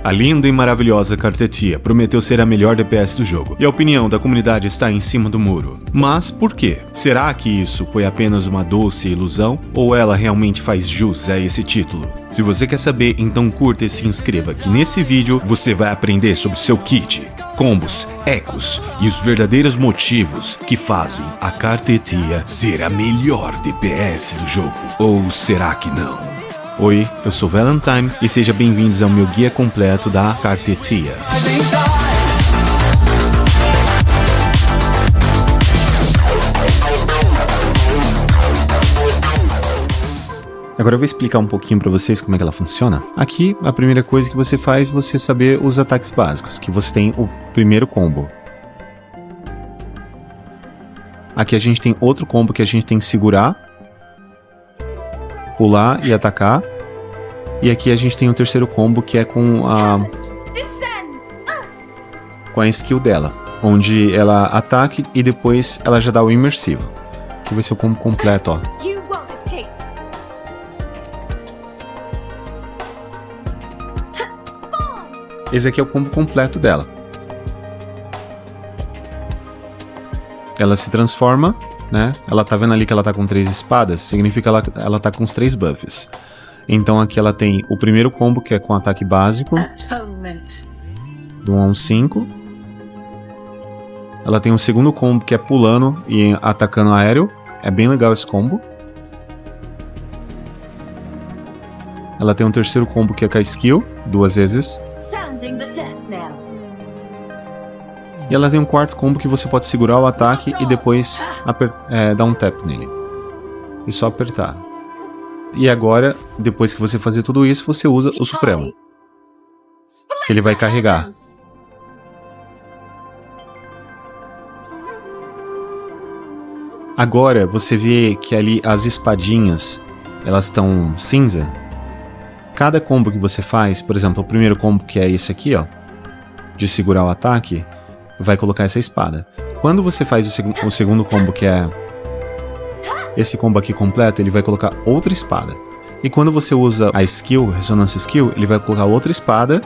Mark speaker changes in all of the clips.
Speaker 1: A linda e maravilhosa Cartetia prometeu ser a melhor DPS do jogo, e a opinião da comunidade está em cima do muro. Mas por quê? Será que isso foi apenas uma doce ilusão, ou ela realmente faz jus a esse título? Se você quer saber, então curta e se inscreva, que nesse vídeo você vai aprender sobre seu kit, combos, ecos e os verdadeiros motivos que fazem a Cartetia ser a melhor DPS do jogo. Ou será que não? Oi, eu sou Valentine e seja bem-vindos ao meu guia completo da Cartetia. Agora eu vou explicar um pouquinho para vocês como é que ela funciona. Aqui, a primeira coisa que você faz é você saber os ataques básicos, que você tem o primeiro combo. Aqui a gente tem outro combo que a gente tem que segurar, pular e atacar. E aqui a gente tem o terceiro combo que é com a skill dela, onde ela ataca e depois ela já dá o imersivo. Aqui vai ser o combo completo, ó. Esse aqui é o combo completo dela. Ela se transforma, né? Ela tá vendo ali que ela tá com 3 espadas, significa que ela tá com os 3 buffs. Então aqui ela tem o primeiro combo que é com ataque básico, do 1 ao 5. Ela tem o segundo combo que é pulando e atacando aéreo. É bem legal esse combo. Ela tem um terceiro combo que é com a skill, 2 vezes. E ela tem um quarto combo que você pode segurar o ataque e depois dar um tap nele. E só apertar. E agora, depois que você fazer tudo isso, você usa o Supremo. Ele vai carregar. Agora, você vê que ali as espadinhas, elas estão cinza. Cada combo que você faz, por exemplo, o primeiro combo que é esse aqui, ó, de segurar o ataque, vai colocar essa espada. Quando você faz o segundo combo, que é esse combo aqui completo, ele vai colocar outra espada. E quando você usa a skill, Ressonância Skill, ele vai colocar outra espada.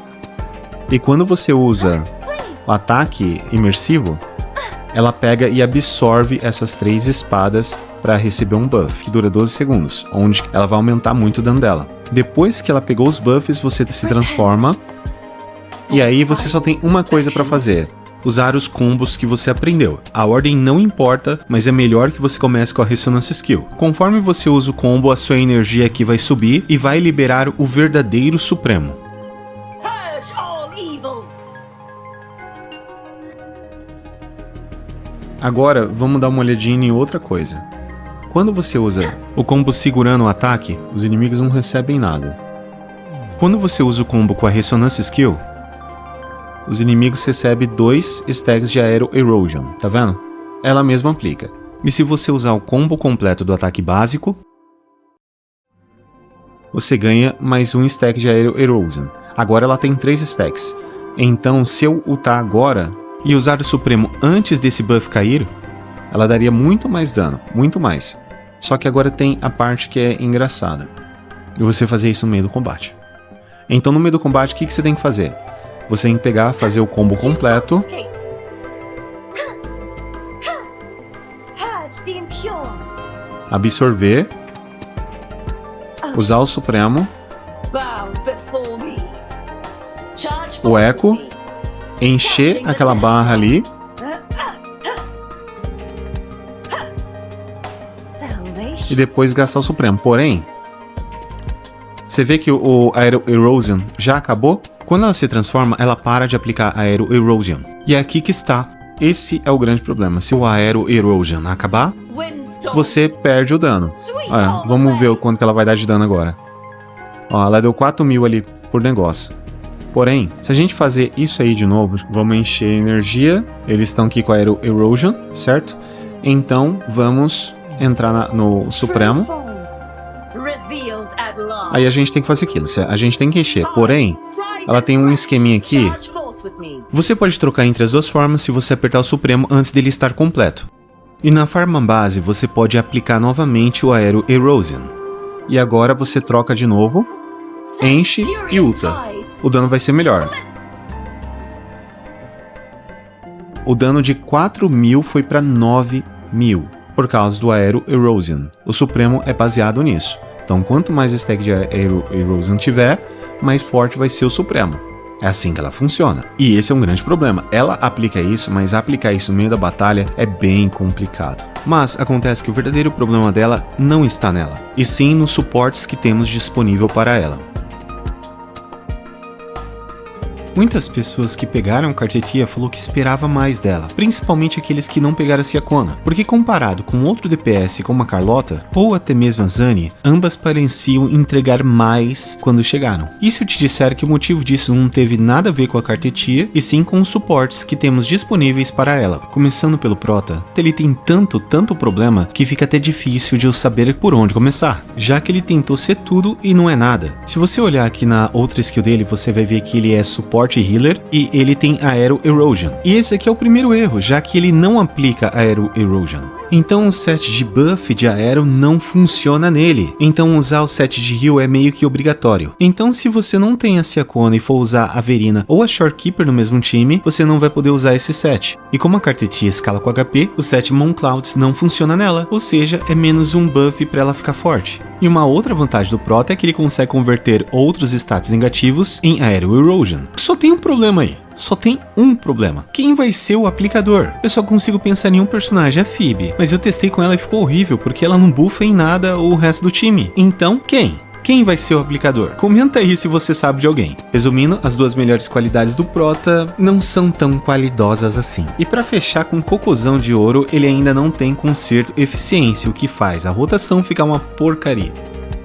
Speaker 1: E quando você usa o ataque imersivo, ela pega e absorve essas 3 espadas para receber um buff, que dura 12 segundos, onde ela vai aumentar muito o dano dela. Depois que ela pegou os buffs, você se transforma. E aí você só tem uma coisa para fazer: usar os combos que você aprendeu. A ordem não importa, mas é melhor que você comece com a Ressonância Skill. Conforme você usa o combo, a sua energia aqui vai subir e vai liberar o verdadeiro Supremo. Agora, vamos dar uma olhadinha em outra coisa. Quando você usa o combo segurando o ataque, os inimigos não recebem nada. Quando você usa o combo com a Ressonância Skill, os inimigos recebem 2 stacks de Aero Erosion, tá vendo? Ela mesma aplica. E se você usar o combo completo do ataque básico, você ganha mais 1 stack de Aero Erosion. Agora ela tem 3 stacks. Então, se eu ultar agora e usar o Supremo antes desse buff cair, ela daria muito mais dano, muito mais. Só que agora tem a parte que é engraçada. E você fazer isso no meio do combate. Então, no meio do combate, o que você tem que fazer? Você tem que pegar, fazer o combo completo, absorver, usar o Supremo, o eco, encher aquela barra ali e depois gastar o Supremo. Porém, você vê que o Aero Erosion já acabou? Quando ela se transforma, ela para de aplicar Aero Erosion. E é aqui que está. Esse é o grande problema. Se o Aero Erosion acabar, você perde o dano. Olha, vamos ver o quanto que ela vai dar de dano agora. Ó, ela deu 4.000 ali por negócio. Porém, se a gente fazer isso aí de novo, vamos encher energia. Eles estão aqui com a Aero Erosion, certo? Então, vamos entrar no Supremo. Aí a gente tem que fazer aquilo. A gente tem que encher. Porém, ela tem um esqueminha aqui. Você pode trocar entre as duas formas se você apertar o Supremo antes dele estar completo. E na farma base você pode aplicar novamente o Aero Erosion. E agora você troca de novo, enche e ulta. o dano vai ser melhor. O dano de 4.000 foi para 9.000, por causa do Aero Erosion. O Supremo é baseado nisso. Então, quanto mais stack de Aero Erosion tiver, mais forte vai ser o Supremo. É assim que ela funciona. E esse é um grande problema. Ela aplica isso, mas aplicar isso no meio da batalha é bem complicado. Mas acontece que o verdadeiro problema dela não está nela, e sim nos suportes que temos disponível para ela. Muitas pessoas que pegaram a Cartetia falou que esperava mais dela, principalmente aqueles que não pegaram a Ciacona, porque comparado com outro DPS como a Carlota, ou até mesmo a Zani, ambas pareciam entregar mais quando chegaram. E se eu te disser que o motivo disso não teve nada a ver com a Cartetia, e sim com os suportes que temos disponíveis para ela. Começando pelo Prota, ele tem tanto problema que fica até difícil de eu saber por onde começar, já que ele tentou ser tudo e não é nada. Se você olhar aqui na outra skill dele, você vai ver que ele é suporte healer e ele tem Aero Erosion. E esse aqui é o primeiro erro, já que ele não aplica Aero Erosion. Então o set de buff de Aero não funciona nele. Então usar o set de heal é meio que obrigatório. Então se você não tem a Ciacona e for usar a Verina ou a Shorekeeper no mesmo time, você não vai poder usar esse set. E como a Cartetia escala com HP, o set Moon Clouds não funciona nela, ou seja, é menos um buff para ela ficar forte. E uma outra vantagem do Prota é que ele consegue converter outros status negativos em Aero Erosion. Só tem um problema aí. Só tem um problema. Quem vai ser o aplicador? Eu só consigo pensar em um personagem, a Phoebe. Mas eu testei com ela e ficou horrível, porque ela não buffa em nada o resto do time. Então, quem? Quem vai ser o aplicador? Comenta aí se você sabe de alguém. Resumindo, as duas melhores qualidades do Prota não são tão qualidosas assim. E para fechar com cocôzão de ouro, ele ainda não tem conserto eficiência, o que faz a rotação ficar uma porcaria.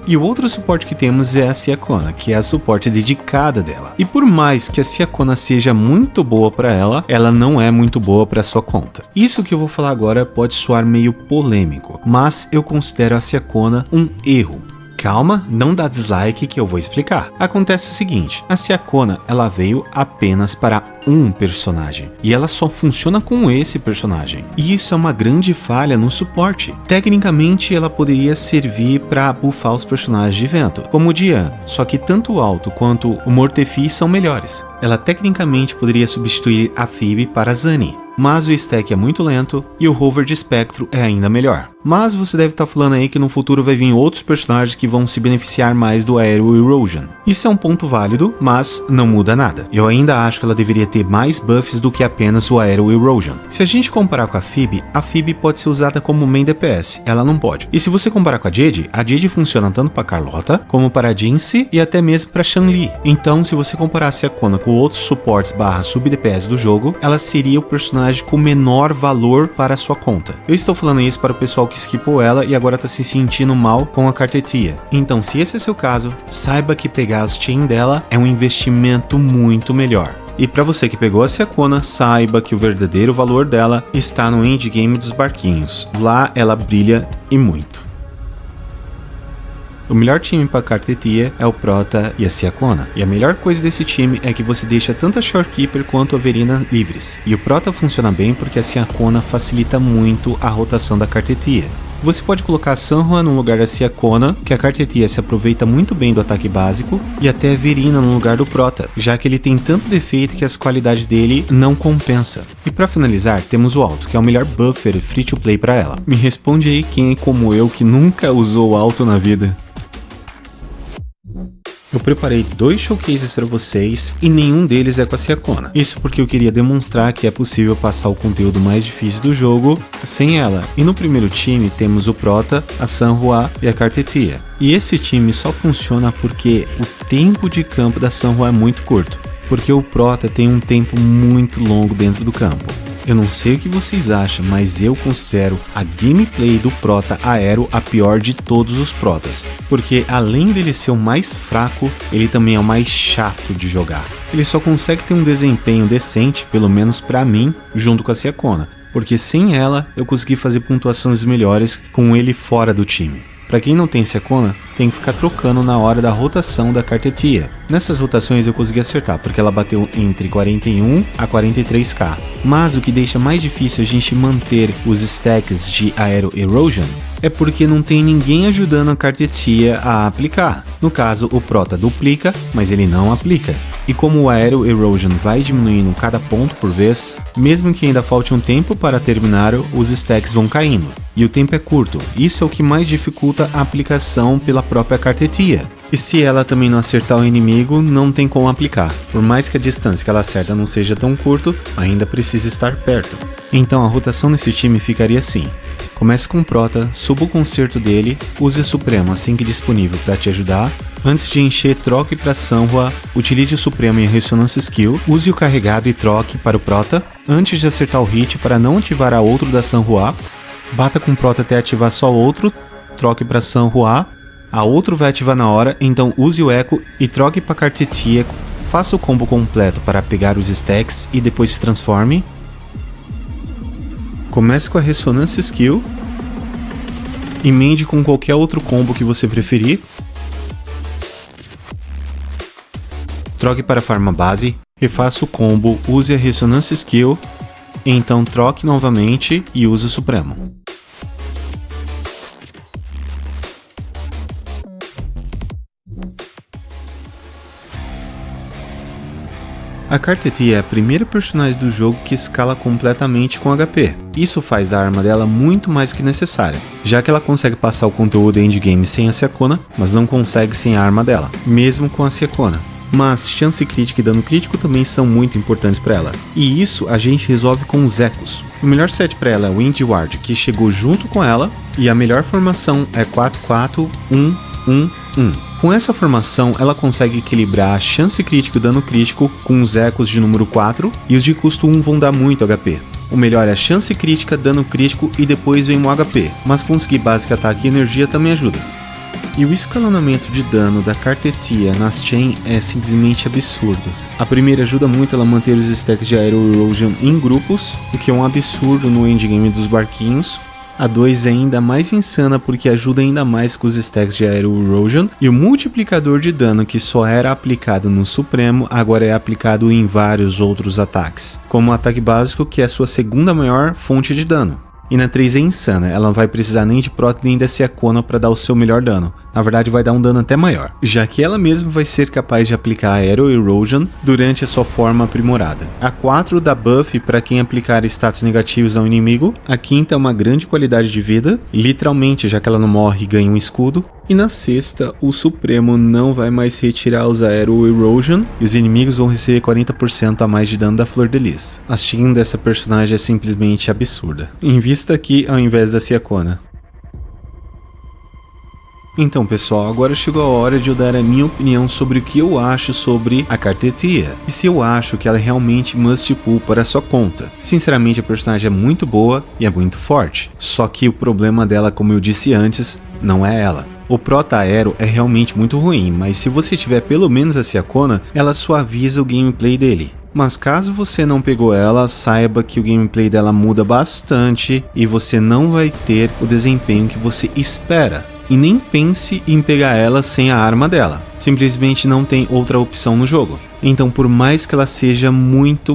Speaker 1: E o outro suporte que temos é a Ciacona, que é a suporte dedicada dela. E por mais que a Ciacona seja muito boa para ela, ela não é muito boa para sua conta. Isso que eu vou falar agora pode soar meio polêmico, mas eu considero a Ciacona um erro. Calma, não dá dislike que eu vou explicar. Acontece o seguinte, a Ciacona ela veio apenas para um personagem, e ela só funciona com esse personagem. E isso é uma grande falha no suporte. Tecnicamente ela poderia servir para buffar os personagens de vento, como o Dian, só que tanto o Alto quanto o Mortefi são melhores. Ela tecnicamente poderia substituir a Phoebe para a Zani, mas o stack é muito lento e o hover de espectro é ainda melhor. Mas você deve estar falando aí que no futuro vai vir outros personagens que vão se beneficiar mais do Aero Erosion. Isso é um ponto válido, mas não muda nada. Eu ainda acho que ela deveria ter mais buffs do que apenas o Aero Erosion. Se a gente comparar com a Phoebe pode ser usada como main DPS, ela não pode. E se você comparar com a Jade funciona tanto para Carlota, como para Jinx e até mesmo para Shanli. Então se você comparasse a Kona com outros suportes / sub DPS do jogo, ela seria o personagem com menor valor para a sua conta. Eu estou falando isso para o pessoal que skipou ela e agora está se sentindo mal com a Cartetia. Então se esse é seu caso, saiba que pegar as chain dela é um investimento muito melhor. E para você que pegou a Ciacona, saiba que o verdadeiro valor dela está no endgame dos barquinhos. Lá ela brilha e muito. O melhor time para Cartetia é o Prota e a Ciacona. E a melhor coisa desse time é que você deixa tanto a Shorekeeper quanto a Verina livres. E o Prota funciona bem porque a Ciacona facilita muito a rotação da Cartetia. Você pode colocar a Sanhua no lugar da Ciacona, que a Cartetia se aproveita muito bem do ataque básico, e até a Verina no lugar do Prota, já que ele tem tanto defeito que as qualidades dele não compensa. E para finalizar, temos o Alto, que é o melhor buffer free to play para ela. Me responde aí quem é como eu que nunca usou o Alto na vida. Eu preparei 2 showcases para vocês e nenhum deles é com a Ciacona. Isso porque eu queria demonstrar que é possível passar o conteúdo mais difícil do jogo sem ela. E no primeiro time temos o Prota, a Sanhua e a Cartetia. E esse time só funciona porque o tempo de campo da Sanhua é muito curto, porque o Prota tem um tempo muito longo dentro do campo. Eu não sei o que vocês acham, mas eu considero a gameplay do Prota Aero a pior de todos os Protas, porque além dele ser o mais fraco, ele também é o mais chato de jogar. Ele só consegue ter um desempenho decente, pelo menos pra mim, junto com a Ciacona, porque sem ela eu consegui fazer pontuações melhores com ele fora do time. Para quem não tem Ciacona, tem que ficar trocando na hora da rotação da Cartetia. Nessas rotações eu consegui acertar, porque ela bateu entre 41 a 43k. Mas o que deixa mais difícil a gente manter os stacks de Aero Erosion é porque não tem ninguém ajudando a Cartetia a aplicar. No caso, o Prota duplica, mas ele não aplica. E como o Aero Erosion vai diminuindo cada ponto por vez, mesmo que ainda falte um tempo para terminar, os stacks vão caindo. E o tempo é curto, isso é o que mais dificulta a aplicação pela própria Cartetia. E se ela também não acertar o inimigo, não tem como aplicar. Por mais que a distância que ela acerta não seja tão curta, ainda precisa estar perto. Então a rotação nesse time ficaria assim. Comece com o Prota, suba o concerto dele, use o Supremo assim que disponível para te ajudar. Antes de encher, troque para Sanhua, utilize o Supremo em Ressonância Skill, use o carregado e troque para o Prota. Antes de acertar o hit para não ativar a outro da Sanhua, bata com o Prota até ativar só outro, troque para Sanhua. A outro vai ativar na hora, então use o Echo e troque para Cartetia. Faça o combo completo para pegar os stacks e depois se transforme. Comece com a Ressonância Skill. Emende com qualquer outro combo que você preferir. Troque para a Farma Base. Refaça o combo, use a Ressonância Skill. Então troque novamente e use o Supremo. A Cartetia é a primeira personagem do jogo que escala completamente com HP. Isso faz a arma dela muito mais que necessária, já que ela consegue passar o conteúdo endgame sem a Seacona, mas não consegue sem a arma dela, mesmo com a Seacona. Mas chance crítica e dano crítico também são muito importantes para ela, e isso a gente resolve com os Echos. O melhor set para ela é o Wind Ward, que chegou junto com ela, e a melhor formação é 4-4-1-1-1. Com essa formação, ela consegue equilibrar a chance crítica e o dano crítico com os ecos de número 4, e os de custo 1 vão dar muito HP. O melhor é a chance crítica, dano crítico e depois vem o HP, mas conseguir básico, ataque e energia também ajuda. E o escalonamento de dano da Cartetia nas Chain é simplesmente absurdo. A primeira ajuda muito ela a manter os stacks de Aero Erosion em grupos, o que é um absurdo no endgame dos barquinhos. A 2 é ainda mais insana porque ajuda ainda mais com os stacks de Aero Erosion, e o multiplicador de dano que só era aplicado no Supremo agora é aplicado em vários outros ataques, como o ataque básico, que é a sua segunda maior fonte de dano. E na 3 é insana, ela não vai precisar nem de Prota nem da Seacona para dar o seu melhor dano. Na verdade vai dar um dano até maior, já que ela mesma vai ser capaz de aplicar Aero Erosion durante a sua forma aprimorada. A 4 dá buff para quem aplicar status negativos ao inimigo. A 5ª é uma grande qualidade de vida, literalmente, já que ela não morre e ganha um escudo. E na 6ª, o Supremo não vai mais retirar os Aero Erosion e os inimigos vão receber 40% a mais de dano da Flor de Lis. A skin dessa personagem é simplesmente absurda. Invista aqui ao invés da Seacona. Então pessoal, agora chegou a hora de eu dar a minha opinião sobre o que eu acho sobre a Cartetia, e se eu acho que ela é realmente must pull para a sua conta. Sinceramente, a personagem é muito boa e é muito forte, só que o problema dela, como eu disse antes, não é ela. O Prota Aero é realmente muito ruim, mas se você tiver pelo menos a Seacona, ela suaviza o gameplay dele. Mas caso você não pegou ela, saiba que o gameplay dela muda bastante e você não vai ter o desempenho que você espera. E nem pense em pegar ela sem a arma dela, simplesmente não tem outra opção no jogo. Então, por mais que ela seja muito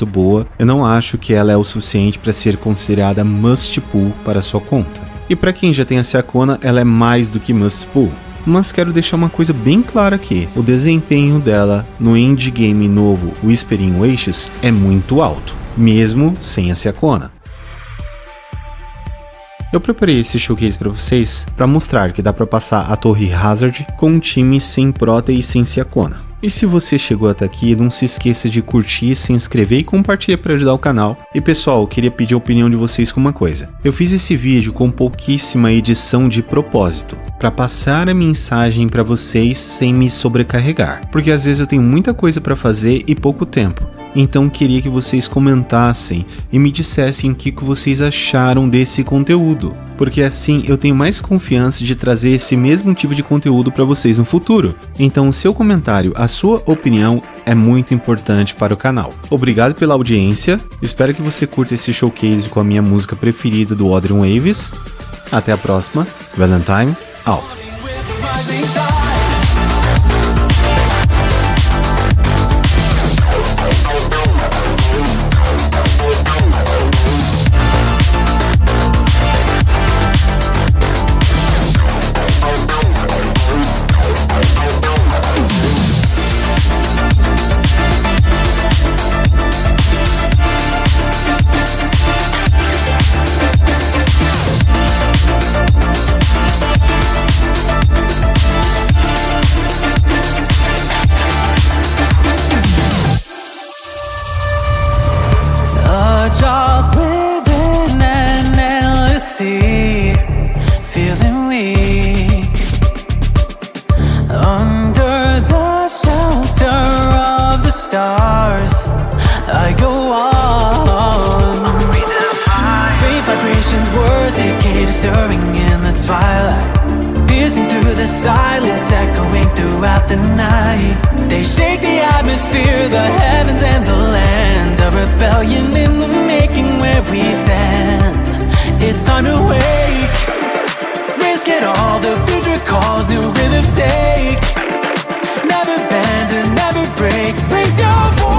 Speaker 1: boa, eu não acho que ela é o suficiente para ser considerada must pull para sua conta. E para quem já tem a Seacona, ela é mais do que must pull. Mas quero deixar uma coisa bem clara aqui, o desempenho dela no endgame novo Whispering Wishes é muito alto, mesmo sem a Seacona. Eu preparei esse showcase para vocês para mostrar que dá para passar a Torre Hazard com um time sem Prota e sem Seacona. E se você chegou até aqui, não se esqueça de curtir, se inscrever e compartilhar para ajudar o canal. E pessoal, eu queria pedir a opinião de vocês com uma coisa. Eu fiz esse vídeo com pouquíssima edição de propósito, para passar a mensagem para vocês sem me sobrecarregar, porque às vezes eu tenho muita coisa para fazer e pouco tempo. Então queria que vocês comentassem e me dissessem o que vocês acharam desse conteúdo, porque assim eu tenho mais confiança de trazer esse mesmo tipo de conteúdo para vocês no futuro. Então o seu comentário, a sua opinião é muito importante para o canal. Obrigado pela audiência, espero que você curta esse showcase com a minha música preferida do Odrin Waves. Até a próxima, Valentine out!
Speaker 2: stars, I go on. Faint vibrations, words decay, stirring in the twilight, piercing through the silence, echoing throughout the night. They shake the atmosphere, the heavens and the land. A rebellion in the making where we stand. It's time to wake, risk it all, the future calls, new rhythms take. Never bend and never break, raise your voice.